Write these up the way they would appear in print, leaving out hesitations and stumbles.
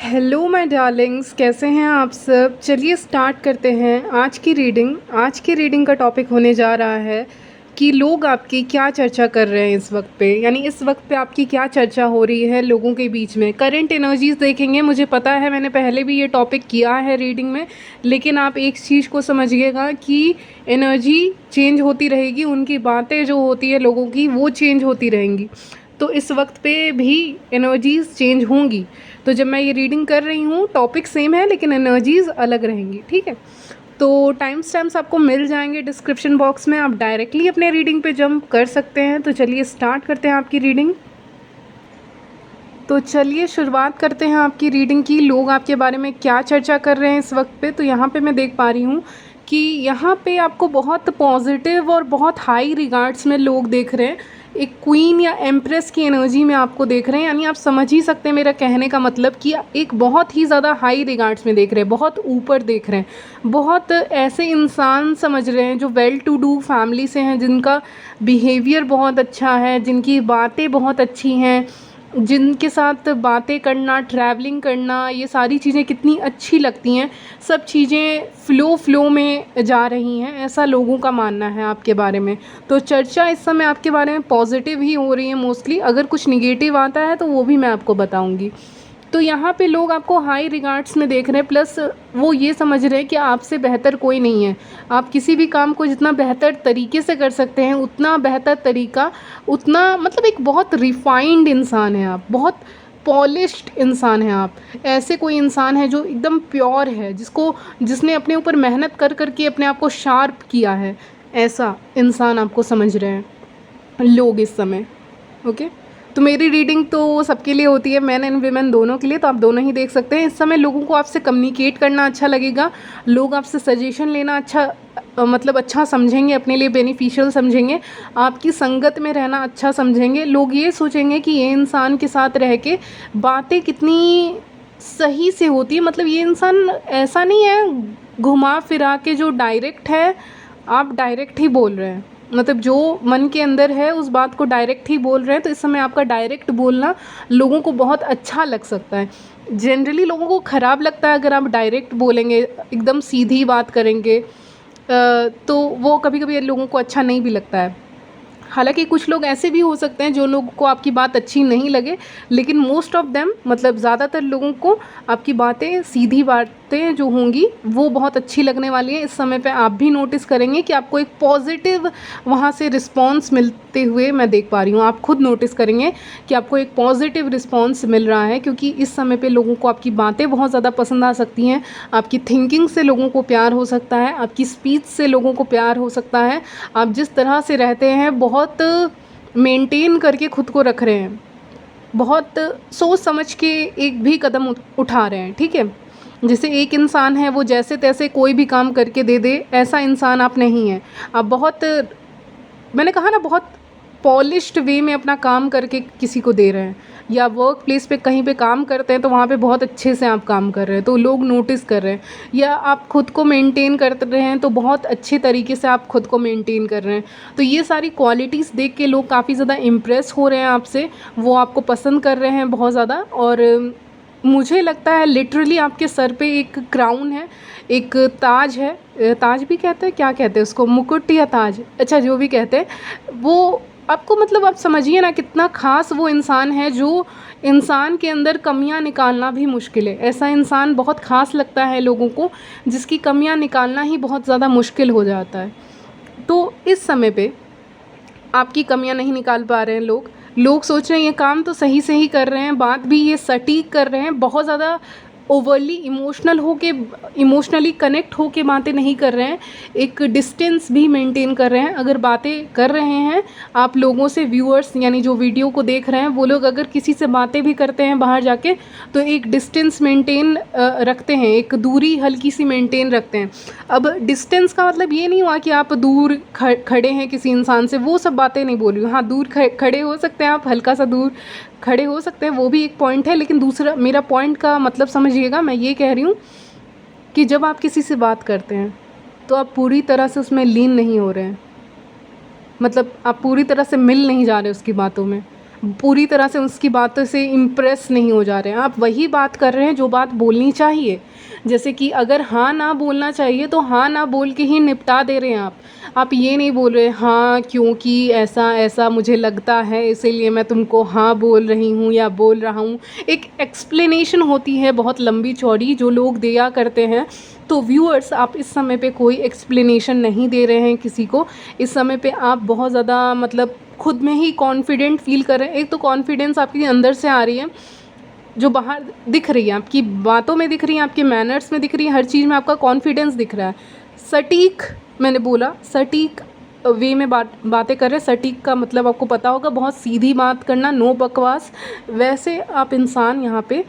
Hello my Darling's, कैसे हैं आप सब। चलिए स्टार्ट करते हैं आज की रीडिंग का टॉपिक होने जा रहा है कि लोग आपकी क्या चर्चा कर रहे हैं इस वक्त पे। यानी इस वक्त पे आपकी क्या चर्चा हो रही है लोगों के बीच में। करंट एनर्जीज देखेंगे। मुझे पता है मैंने पहले भी ये टॉपिक किया है रीडिंग में, लेकिन आप एक चीज़ को समझिएगा कि एनर्जी चेंज होती रहेगी, उनकी बातें जो होती है लोगों की वो चेंज होती रहेंगी। तो इस वक्त पे भी एनर्जीज़ चेंज होंगी। तो जब मैं ये रीडिंग कर रही हूँ टॉपिक सेम है लेकिन एनर्जीज़ अलग रहेंगी, ठीक है। तो टाइम स्टैम्प्स आपको मिल जाएंगे डिस्क्रिप्शन बॉक्स में, आप डायरेक्टली अपने रीडिंग पे जंप कर सकते हैं। तो चलिए स्टार्ट करते हैं आपकी रीडिंग। तो चलिए शुरुआत करते हैं आपकी रीडिंग की। लोग आपके बारे में क्या चर्चा कर रहे हैं इस वक्त पे। तो यहाँ पे मैं देख पा रही हूँ कि यहाँ पे आपको बहुत पॉजिटिव और बहुत हाई रिगार्ड्स में लोग देख रहे हैं। एक क्वीन या एम्प्रेस की एनर्जी में आपको देख रहे हैं। यानी आप समझ ही सकते हैं मेरा कहने का मतलब कि एक बहुत ही ज़्यादा हाई रिगार्ड्स में देख रहे हैं, बहुत ऊपर देख रहे हैं। बहुत ऐसे इंसान समझ रहे हैं जो वेल टू डू फैमिली से हैं, जिनका बिहेवियर बहुत अच्छा है, जिनकी बातें बहुत अच्छी हैं, जिनके साथ बातें करना, ट्रैवलिंग करना, ये सारी चीज़ें कितनी अच्छी लगती हैं। सब चीज़ें फ़्लो में जा रही हैं, ऐसा लोगों का मानना है आपके बारे में। तो चर्चा इस समय आपके बारे में पॉजिटिव ही हो रही है मोस्टली। अगर कुछ निगेटिव आता है तो वो भी मैं आपको बताऊंगी। तो यहाँ पे लोग आपको हाई रिगार्ड्स में देख रहे हैं, प्लस वो ये समझ रहे हैं कि आपसे बेहतर कोई नहीं है। आप किसी भी काम को जितना बेहतर तरीके से कर सकते हैं उतना बेहतर तरीका, उतना मतलब एक बहुत रिफाइंड इंसान है आप, बहुत पॉलिश्ड इंसान हैं आप। ऐसे कोई इंसान है जो एकदम प्योर है, जिसने अपने ऊपर मेहनत कर कर के अपने आप को शार्प किया है, ऐसा इंसान आपको समझ रहे हैं लोग इस समय। ओके। तो मेरी रीडिंग तो सबके लिए होती है, मैन एंड वीमेन दोनों के लिए, तो आप दोनों ही देख सकते हैं। इस समय लोगों को आपसे कम्युनिकेट करना अच्छा लगेगा, लोग आपसे सजेशन लेना मतलब अच्छा समझेंगे, अपने लिए बेनिफिशियल समझेंगे, आपकी संगत में रहना अच्छा समझेंगे। लोग ये सोचेंगे कि ये इंसान के साथ रह के बातें कितनी सही से होती है। मतलब ये इंसान ऐसा नहीं है घुमा फिरा के जो डायरेक्ट है, आप डायरेक्ट ही बोल रहे हैं, मतलब जो मन के अंदर है उस बात को डायरेक्ट ही बोल रहे हैं। तो इस समय आपका डायरेक्ट बोलना लोगों को बहुत अच्छा लग सकता है। जनरली लोगों को ख़राब लगता है अगर आप डायरेक्ट बोलेंगे, एकदम सीधी बात करेंगे, तो वो कभी कभी लोगों को अच्छा नहीं भी लगता है। हालांकि कुछ लोग ऐसे भी हो सकते हैं जो लोगों को आपकी बात अच्छी नहीं लगे, लेकिन मोस्ट ऑफ देम, मतलब ज़्यादातर लोगों को आपकी बातें, सीधी बातें जो होंगी वो बहुत अच्छी लगने वाली हैं। इस समय पे आप भी नोटिस करेंगे कि आपको एक पॉजिटिव वहाँ से रिस्पॉन्स मिलते हुए मैं देख पा रही हूँ। आप खुद नोटिस करेंगे कि आपको एक पॉजिटिव रिस्पॉन्स मिल रहा है, क्योंकि इस समय पे लोगों को आपकी बातें बहुत ज़्यादा पसंद आ सकती हैं। आपकी थिंकिंग से लोगों को प्यार हो सकता है, आपकी स्पीच से लोगों को प्यार हो सकता है। आप जिस तरह से रहते हैं, बहुत मेंटेन करके खुद को रख रहे हैं, बहुत सोच समझ के एक भी कदम उठा रहे हैं, ठीक है। जैसे एक इंसान है वो जैसे तैसे कोई भी काम करके दे दे, ऐसा इंसान आप नहीं हैं। आप बहुत, मैंने कहा ना, बहुत पॉलिश्ड वे में अपना काम करके किसी को दे रहे हैं। या वर्क प्लेस पे कहीं पे काम करते हैं तो वहाँ पे बहुत अच्छे से आप काम कर रहे हैं तो लोग नोटिस कर रहे हैं। या आप खुद को मेंटेन कर रहे हैं तो बहुत अच्छे तरीके से आप खुद को मेंटेन कर रहे हैं। तो ये सारी क्वालिटीज़ देख के लोग काफ़ी ज़्यादा इम्प्रेस हो रहे हैं आपसे, वो आपको पसंद कर रहे हैं बहुत ज़्यादा। और मुझे लगता है लिटरली आपके सर पे एक क्राउन है, एक ताज है, ताज भी कहते हैं, क्या कहते हैं उसको, मुकुट या ताज, अच्छा जो भी कहते हैं वो आपको, मतलब आप समझिए ना कितना ख़ास वो इंसान है जो इंसान के अंदर कमियां निकालना भी मुश्किल है। ऐसा इंसान बहुत ख़ास लगता है लोगों को, जिसकी कमियां निकालना ही बहुत ज़्यादा मुश्किल हो जाता है। तो इस समय पे आपकी कमियां नहीं निकाल पा रहे हैं लोग सोच रहे हैं ये काम तो सही से ही कर रहे हैं, बात भी ये सटीक कर रहे हैं, बहुत ज़्यादा ओवरली इमोशनली कनेक्ट होके बातें नहीं कर रहे हैं, एक डिस्टेंस भी मेंटेन कर रहे हैं। अगर बातें कर रहे हैं आप लोगों से, व्यूअर्स यानी जो वीडियो को देख रहे हैं वो लोग अगर किसी से बातें भी करते हैं बाहर जाके, तो एक डिस्टेंस मेंटेन रखते हैं, एक दूरी हल्की सी मेंटेन रखते हैं। अब डिस्टेंस का मतलब ये नहीं हुआ कि आप दूर खड़े हैं किसी इंसान से, वो सब बातें नहीं बोल रही हूँ। हाँ, दूर खड़े हो सकते हैं आप, हल्का सा दूर खड़े हो सकते हैं, वो भी एक पॉइंट है। लेकिन दूसरा मेरा पॉइंट का मतलब समझिएगा, मैं ये कह रही हूँ कि जब आप किसी से बात करते हैं तो आप पूरी तरह से उसमें लीन नहीं हो रहे हैं, मतलब आप पूरी तरह से मिल नहीं जा रहे उसकी बातों में। पूरी तरह से उसकी बातों से इम्प्रेस नहीं हो जा रहे हैं, आप वही बात कर रहे हैं जो बात बोलनी चाहिए। जैसे कि अगर हाँ ना बोलना चाहिए तो हाँ ना बोल के ही निपटा दे रहे हैं आप ये नहीं बोल रहे हाँ क्योंकि ऐसा ऐसा मुझे लगता है इसीलिए मैं तुमको हाँ बोल रही हूँ या बोल रहा हूँ। एक एक्सप्लेनेशन होती है बहुत लंबी चौड़ी जो लोग दिया करते हैं। तो व्यूअर्स, आप इस समय पे कोई एक्सप्लेनेशन नहीं दे रहे हैं किसी को। इस समय पे आप बहुत ज़्यादा मतलब खुद में ही कॉन्फिडेंट फील कर रहे हैं। एक तो कॉन्फिडेंस आपके अंदर से आ रही है जो बाहर दिख रही है, आपकी बातों में दिख रही है, आपके मैनर्स में दिख रही है, हर चीज़ में आपका कॉन्फिडेंस दिख रहा है। सटीक, मैंने बोला सटीक वे में बातें कर रहे हैं। सटीक का मतलब आपको पता होगा, बहुत सीधी बात करना, नो बकवास। वैसे आप इंसान यहाँ पे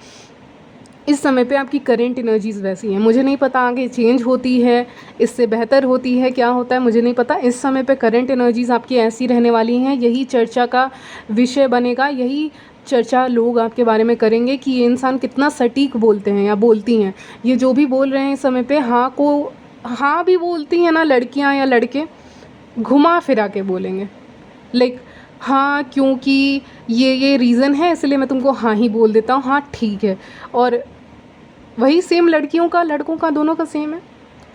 इस समय पे आपकी करेंट एनर्जीज़ वैसी हैं। मुझे नहीं पता आगे चेंज होती है, इससे बेहतर होती है, क्या होता है मुझे नहीं पता। इस समय पे करेंट एनर्जीज़ आपकी ऐसी रहने वाली हैं, यही चर्चा का विषय बनेगा, यही चर्चा लोग आपके बारे में करेंगे कि ये इंसान कितना सटीक बोलते हैं या बोलती हैं। ये जो भी बोल रहे हैं इस समय पे हाँ को हाँ भी बोलती हैं ना, लड़कियाँ या लड़के घुमा फिरा के बोलेंगे। लाइक हाँ क्योंकि ये रीज़न है इसलिए मैं तुमको हाँ ही बोल देता हूँ, हाँ ठीक है। और वही सेम लड़कियों का लड़कों का दोनों का सेम है।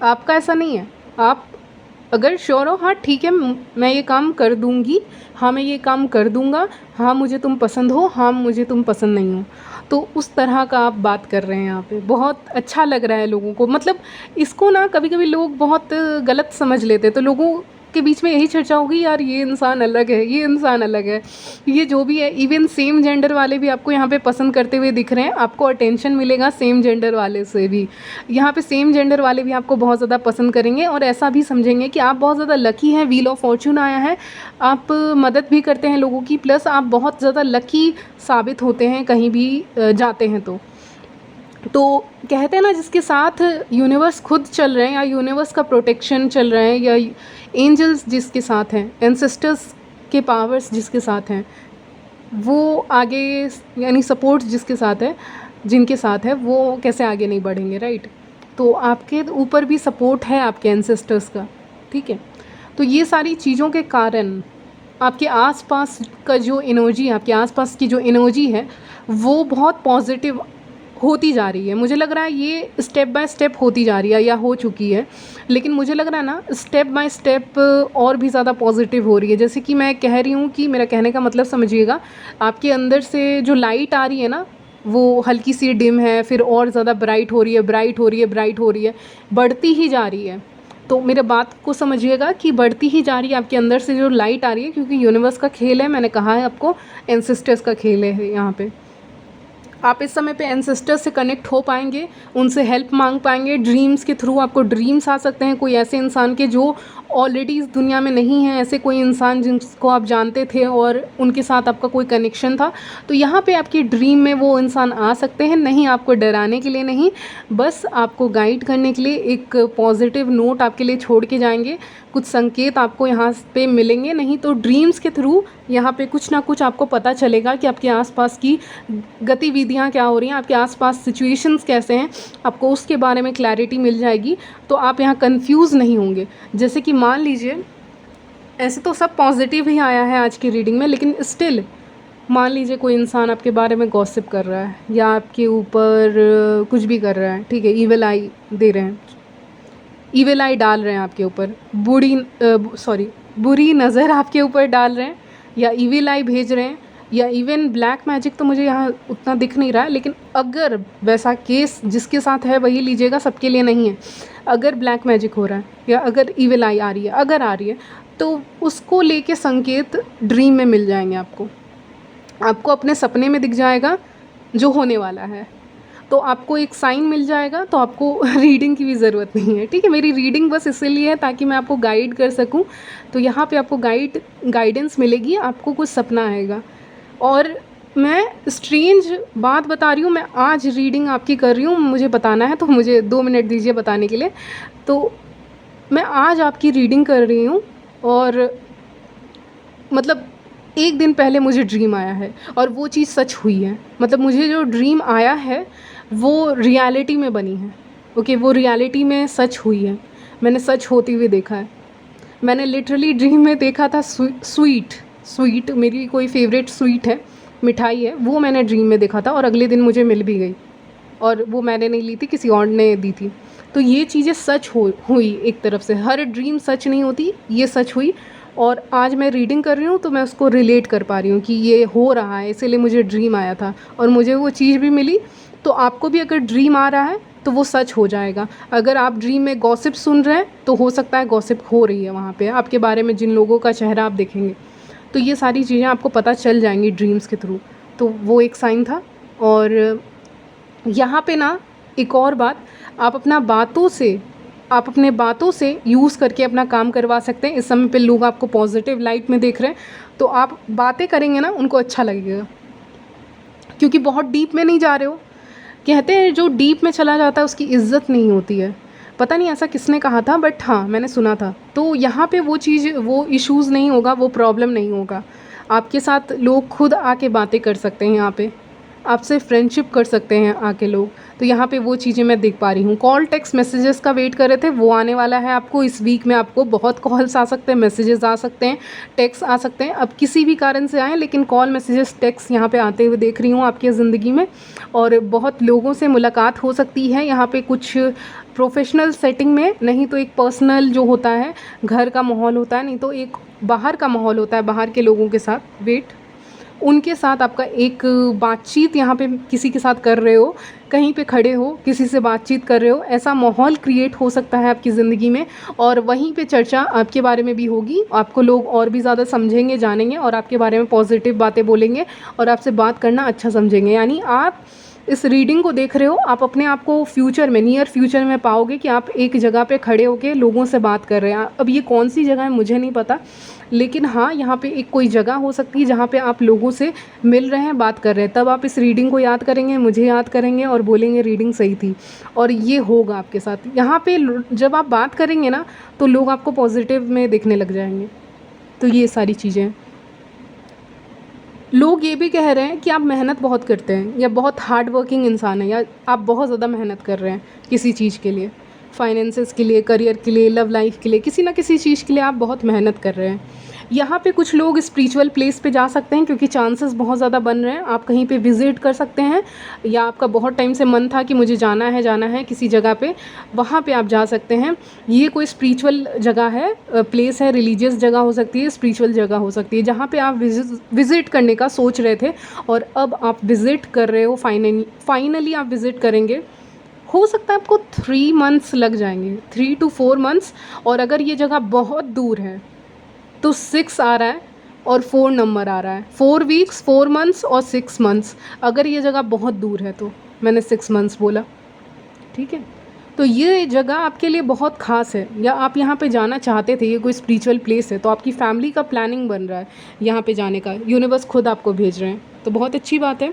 आपका ऐसा नहीं है। आप अगर श्योर हो हाँ ठीक है मैं ये काम कर दूँगी, हाँ मैं ये काम कर दूँगा, हाँ मुझे तुम पसंद हो, हाँ मुझे तुम पसंद नहीं हो, तो उस तरह का आप बात कर रहे हैं यहाँ पे। बहुत अच्छा लग रहा है लोगों को। मतलब इसको ना कभी कभी लोग बहुत गलत समझ लेते हैं, तो लोगों के बीच में यही चर्चा होगी यार ये इंसान अलग है, ये इंसान अलग है, ये जो भी है। इवन सेम जेंडर वाले भी आपको यहाँ पे पसंद करते हुए दिख रहे हैं, आपको अटेंशन मिलेगा सेम जेंडर वाले से भी। यहाँ पे सेम जेंडर वाले भी आपको बहुत ज़्यादा पसंद करेंगे और ऐसा भी समझेंगे कि आप बहुत ज़्यादा लकी हैं, व्हील ऑफ फॉर्चून आया है, आप मदद भी करते हैं लोगों की, प्लस आप बहुत ज़्यादा लकी साबित होते हैं कहीं भी जाते हैं तो कहते हैं ना जिसके साथ यूनिवर्स खुद चल रहे हैं या यूनिवर्स का प्रोटेक्शन चल रहा है या एंजल्स जिसके साथ हैं, एंसेस्टर्स के पावर्स जिसके साथ हैं, वो आगे यानी सपोर्ट जिसके साथ है, जिनके साथ है, वो कैसे आगे नहीं बढ़ेंगे, राइट। तो आपके ऊपर भी सपोर्ट है आपके एंसेस्टर्स का, ठीक है। तो ये सारी चीज़ों के कारण आपके आसपास का जो एनर्जी, आपके आसपास की जो एनर्जी है वो बहुत पॉजिटिव होती जा रही है। मुझे लग रहा है ये स्टेप बाय स्टेप होती जा रही है या हो चुकी है, लेकिन मुझे लग रहा है ना स्टेप बाय स्टेप और भी ज़्यादा पॉजिटिव हो रही है। जैसे कि मैं कह रही हूँ कि मेरा कहने का मतलब समझिएगा, आपके अंदर से जो लाइट आ रही है ना वो हल्की सी डिम है, फिर और ज़्यादा ब्राइट हो रही है, ब्राइट हो रही है, ब्राइट हो रही है, बढ़ती ही जा रही है। तो मेरे बात को समझिएगा कि बढ़ती ही जा रही है आपके अंदर से जो लाइट आ रही है, क्योंकि यूनिवर्स का खेल है, मैंने कहा है आपको एंसेस्टर्स का खेल है यहाँ पे। आप इस समय पे एंसेस्टर्स से कनेक्ट हो पाएंगे, उनसे हेल्प मांग पाएंगे, ड्रीम्स के थ्रू आपको ड्रीम्स आ सकते हैं कोई ऐसे इंसान के जो ऑलरेडी इस दुनिया में नहीं है, ऐसे कोई इंसान जिसको आप जानते थे और उनके साथ आपका कोई कनेक्शन था, तो यहाँ पे आपकी ड्रीम में वो इंसान आ सकते हैं। नहीं आपको डराने के लिए नहीं, बस आपको गाइड करने के लिए एक पॉजिटिव नोट आपके लिए छोड़ के जाएंगे, कुछ संकेत आपको यहाँ पे मिलेंगे। नहीं तो ड्रीम्स के थ्रू यहाँ पे कुछ ना कुछ आपको पता चलेगा कि आपके आसपास की गतिविधियाँ क्या हो रही हैं, आपके आसपास सिचुएशंस कैसे हैं, आपको उसके बारे में क्लैरिटी मिल जाएगी, तो आप यहाँ कंफ्यूज नहीं होंगे। जैसे कि मान लीजिए ऐसे तो सब पॉजिटिव ही आया है आज की रीडिंग में, लेकिन स्टिल मान लीजिए कोई इंसान आपके बारे में गॉसिप कर रहा है या आपके ऊपर कुछ भी कर रहा है, ठीक है, ईविल आई दे रहे हैं, ईविल आई डाल रहे हैं आपके ऊपर, बुरी नज़र आपके ऊपर डाल रहे हैं या ईविल आई भेज रहे हैं या इवन ब्लैक मैजिक, तो मुझे यहाँ उतना दिख नहीं रहा है, लेकिन अगर वैसा केस जिसके साथ है वही लीजिएगा, सबके लिए नहीं है। अगर ब्लैक मैजिक हो रहा है या अगर ईविल आई आ रही है, अगर आ रही है, तो उसको लेके संकेत ड्रीम में मिल जाएंगे आपको अपने सपने में दिख जाएगा जो होने वाला है, तो आपको एक साइन मिल जाएगा, तो आपको रीडिंग की भी ज़रूरत नहीं है, ठीक है। मेरी रीडिंग बस इसीलिए है ताकि मैं आपको गाइड कर सकूं, तो यहाँ पे आपको गाइडेंस मिलेगी, आपको कुछ सपना आएगा। और मैं स्ट्रेंज बात बता रही हूँ, मैं आज रीडिंग आपकी कर रही हूँ, मुझे बताना है तो मुझे 2 मिनट दीजिए बताने के लिए। तो मैं आज आपकी रीडिंग कर रही हूँ और मतलब एक दिन पहले मुझे ड्रीम आया है और वो चीज़ सच हुई है। मतलब मुझे जो ड्रीम आया है वो रियलिटी में बनी है, ओके, वो रियलिटी में सच हुई है, मैंने सच होती हुई देखा है। मैंने लिटरली ड्रीम में देखा था स्वीट, स्वीट, मेरी कोई फेवरेट स्वीट है, मिठाई है, वो मैंने ड्रीम में देखा था और अगले दिन मुझे मिल भी गई, और वो मैंने नहीं ली थी, किसी और ने दी थी। तो ये चीज़ें सच हुई एक तरफ से, हर ड्रीम सच नहीं होती, ये सच हुई। और आज मैं रीडिंग कर रही हूँ तो मैं उसको रिलेट कर पा रही हूँ कि ये हो रहा है, इसीलिए मुझे ड्रीम आया था और मुझे वो चीज़ भी मिली। तो आपको भी अगर ड्रीम आ रहा है तो वो सच हो जाएगा। अगर आप ड्रीम में गॉसिप सुन रहे हैं तो हो सकता है गॉसिप हो रही है वहाँ पे आपके बारे में, जिन लोगों का चेहरा आप देखेंगे। तो ये सारी चीज़ें आपको पता चल जाएंगी ड्रीम्स के थ्रू। तो वो एक साइन था। और यहाँ पे ना एक और बात, आप अपने बातों से यूज़ करके अपना काम करवा सकते हैं। इस समय पे लोग आपको पॉजिटिव लाइट में देख रहे हैं, तो आप बातें करेंगे ना, उनको अच्छा लगेगा, क्योंकि बहुत डीप में नहीं जा रहे हो। कहते हैं जो डीप में चला जाता है उसकी इज्जत नहीं होती है। पता नहीं ऐसा किसने कहा था, बट हाँ मैंने सुना था। तो यहाँ पे वो चीज़, वो इश्यूज़ नहीं होगा, वो प्रॉब्लम नहीं होगा। आपके साथ लोग खुद आके बातें कर सकते हैं, यहाँ पे आपसे फ्रेंडशिप कर सकते हैं आके लोग। तो यहाँ पे वो चीज़ें मैं देख पा रही हूँ। कॉल, टेक्स्ट, मैसेजेस का वेट कर रहे थे, वो आने वाला है आपको इस वीक में। आपको बहुत कॉल्स आ सकते हैं, मैसेजेस आ सकते हैं, टेक्स्ट आ सकते हैं। अब किसी भी कारण से आएँ, लेकिन कॉल, मैसेजेस, टेक्स्ट यहाँ पे आते हुए देख रही हूँ आपकी ज़िंदगी में। और बहुत लोगों से मुलाकात हो सकती है यहाँ पे, कुछ प्रोफेशनल सेटिंग में, नहीं तो एक पर्सनल जो होता है, घर का माहौल होता है, नहीं तो एक बाहर का माहौल होता है, बाहर के लोगों के साथ उनके साथ आपका एक बातचीत, यहाँ पे किसी के साथ कर रहे हो, कहीं पे खड़े हो, किसी से बातचीत कर रहे हो, ऐसा माहौल क्रिएट हो सकता है आपकी ज़िंदगी में। और वहीं पे चर्चा आपके बारे में भी होगी, आपको लोग और भी ज़्यादा समझेंगे, जानेंगे, और आपके बारे में पॉजिटिव बातें बोलेंगे और आपसे बात करना अच्छा समझेंगे। यानी आप इस रीडिंग को देख रहे हो, आप अपने आप को फ्यूचर में, नियर फ्यूचर में पाओगे कि आप एक जगह पे खड़े होके लोगों से बात कर रहे हैं। अब ये कौन सी जगह है मुझे नहीं पता, लेकिन हाँ यहाँ पे एक कोई जगह हो सकती है जहाँ पे आप लोगों से मिल रहे हैं, बात कर रहे हैं। तब आप इस रीडिंग को याद करेंगे, मुझे याद करेंगे और बोलेंगे रीडिंग सही थी। और ये होगा आपके साथ। यहाँ पे जब आप बात करेंगे ना, तो लोग आपको पॉजिटिव में देखने लग जाएंगे। तो ये सारी चीज़ें हैं। लोग ये भी कह रहे हैं कि आप मेहनत बहुत करते हैं, या बहुत हार्ड वर्किंग इंसान हैं, या आप बहुत ज़्यादा मेहनत कर रहे हैं किसी चीज़ के लिए, फाइनेंसेस के लिए, करियर के लिए, लव लाइफ के लिए, किसी ना किसी चीज़ के लिए आप बहुत मेहनत कर रहे हैं। यहाँ पे कुछ लोग स्पिरिचुअल प्लेस पे जा सकते हैं, क्योंकि चांसेस बहुत ज़्यादा बन रहे हैं। आप कहीं पे विज़िट कर सकते हैं, या आपका बहुत टाइम से मन था कि मुझे जाना है किसी जगह पे, वहाँ पे आप जा सकते हैं। ये कोई स्पिरिचुअल जगह है, प्लेस है, रिलीजियस जगह हो सकती है, स्पिरिचुअल जगह हो सकती है, जहाँ पे आप विज़िट करने का सोच रहे थे और अब आप विज़िट कर रहे हो। फाइनली आप विज़िट करेंगे। हो सकता है आपको 3 मंथ्स लग जाएंगे, 3 to 4 मंथ्स। और अगर ये जगह बहुत दूर है तो 6 आ रहा है और 4 नंबर आ रहा है। 4 वीक्स, 4 मंथ्स और 6 मंथ्स। अगर ये जगह बहुत दूर है तो मैंने 6 मंथ्स बोला, ठीक है। तो ये जगह आपके लिए बहुत ख़ास है, या आप यहाँ पे जाना चाहते थे, ये कोई स्पिरिचुअल प्लेस है, तो आपकी फैमिली का प्लानिंग बन रहा है यहाँ पे जाने का, यूनिवर्स खुद आपको भेज रहे हैं, तो बहुत अच्छी बात है।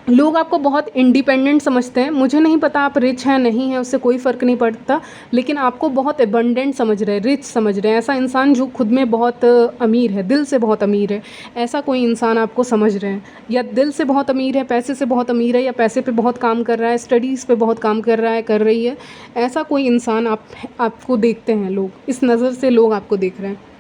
लोग आपको बहुत इंडिपेंडेंट समझते हैं। मुझे नहीं पता आप रिच हैं नहीं हैं, उससे कोई फ़र्क नहीं पड़ता, लेकिन आपको बहुत एबंडेंट समझ रहे हैं, रिच समझ रहे हैं। ऐसा इंसान जो खुद में बहुत अमीर है, दिल से बहुत अमीर है, ऐसा कोई इंसान आपको समझ रहे हैं। या दिल से बहुत अमीर है, पैसे से बहुत अमीर है, या पैसे पे बहुत काम कर रहा है, स्टडीज़ पे बहुत काम कर रहा है, कर रही है, ऐसा कोई इंसान आपको देखते हैं लोग, इस नज़र से लोग आपको देख रहे हैं।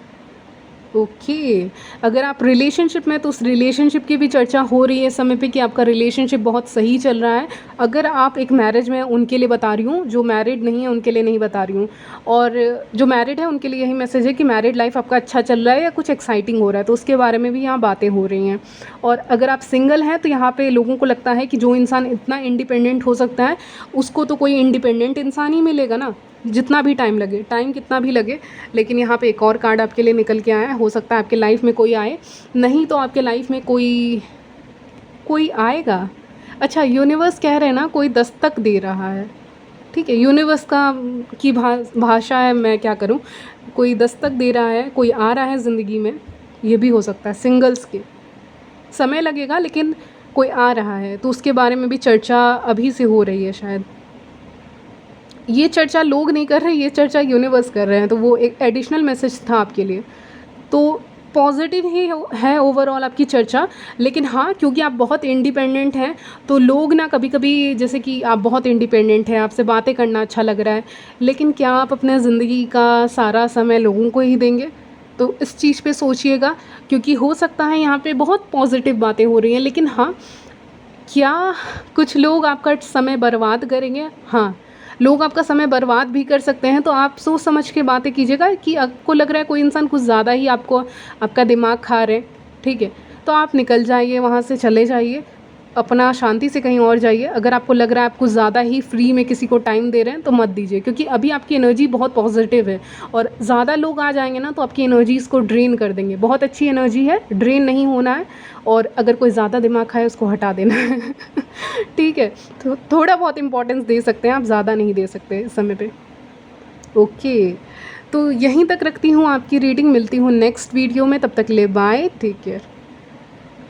ओके। अगर आप रिलेशनशिप में, तो उस रिलेशनशिप की भी चर्चा हो रही है इस समय पे कि आपका रिलेशनशिप बहुत सही चल रहा है। अगर आप एक मैरिज में, उनके लिए बता रही हूँ, जो मैरिड नहीं है उनके लिए नहीं बता रही हूँ। और जो मैरिड है उनके लिए यही मैसेज है कि मैरिड लाइफ आपका अच्छा चल रहा है या कुछ एक्साइटिंग हो रहा है, तो उसके बारे में भी यहाँ बातें हो रही हैं। और अगर आप सिंगल हैं तो यहाँ पे लोगों को लगता है कि जो इंसान इतना इंडिपेंडेंट हो सकता है, उसको तो कोई इंडिपेंडेंट इंसान ही मिलेगा ना, जितना भी टाइम लगे, टाइम कितना भी लगे। लेकिन यहाँ पे एक और कार्ड आपके लिए निकल के आया है। हो सकता है आपके लाइफ में कोई आए, नहीं तो आपके लाइफ में कोई आएगा। अच्छा, यूनिवर्स कह रहे हैं ना, कोई दस्तक दे रहा है, ठीक है। यूनिवर्स की भाषा है, मैं क्या करूँ। कोई दस्तक दे रहा है, कोई आ रहा है ज़िंदगी में, ये भी हो सकता है। सिंगल्स के समय लगेगा, लेकिन कोई आ रहा है, तो उसके बारे में भी चर्चा अभी से हो रही है शायद। ये चर्चा लोग नहीं कर रहे, ये चर्चा यूनिवर्स कर रहे हैं, तो वो एक एडिशनल मैसेज था आपके लिए। तो पॉजिटिव ही है ओवरऑल आपकी चर्चा। लेकिन हाँ, क्योंकि आप बहुत इंडिपेंडेंट हैं, तो लोग ना कभी कभी, जैसे कि आप बहुत इंडिपेंडेंट हैं, आपसे बातें करना अच्छा लग रहा है, लेकिन क्या आप अपने ज़िंदगी का सारा समय लोगों को ही देंगे? तो इस चीज़ पे सोचिएगा, क्योंकि हो सकता है यहाँ पे बहुत पॉजिटिव बातें हो रही हैं, लेकिन हाँ, क्या कुछ लोग आपका समय बर्बाद करेंगे? हाँ, लोग आपका समय बर्बाद भी कर सकते हैं, तो आप सोच समझ के बातें कीजिएगा कि आपको लग रहा है कोई इंसान कुछ ज़्यादा ही आपका दिमाग खा रहे हैं, ठीक है? तो आप निकल जाइए, वहाँ से चले जाइए, अपना शांति से कहीं और जाइए। अगर आपको लग रहा है आप कुछ ज़्यादा ही फ्री में किसी को टाइम दे रहे हैं, तो मत दीजिए, क्योंकि अभी आपकी एनर्जी बहुत पॉजिटिव है और ज़्यादा लोग आ जाएँगे ना, तो आपकी एनर्जीज़ को ड्रेन कर देंगे। बहुत अच्छी एनर्जी है, ड्रेन नहीं होना है, और अगर कोई ज़्यादा दिमाग खाए उसको हटा देना है। ठीक है? तो थोड़ा बहुत इम्पोर्टेंस दे सकते हैं आप, ज़्यादा नहीं दे सकते इस समय पे। ओके, तो यहीं तक रखती हूँ आपकी रीडिंग। मिलती हूँ नेक्स्ट वीडियो में, तब तक के लिए बाय, टेक केयर।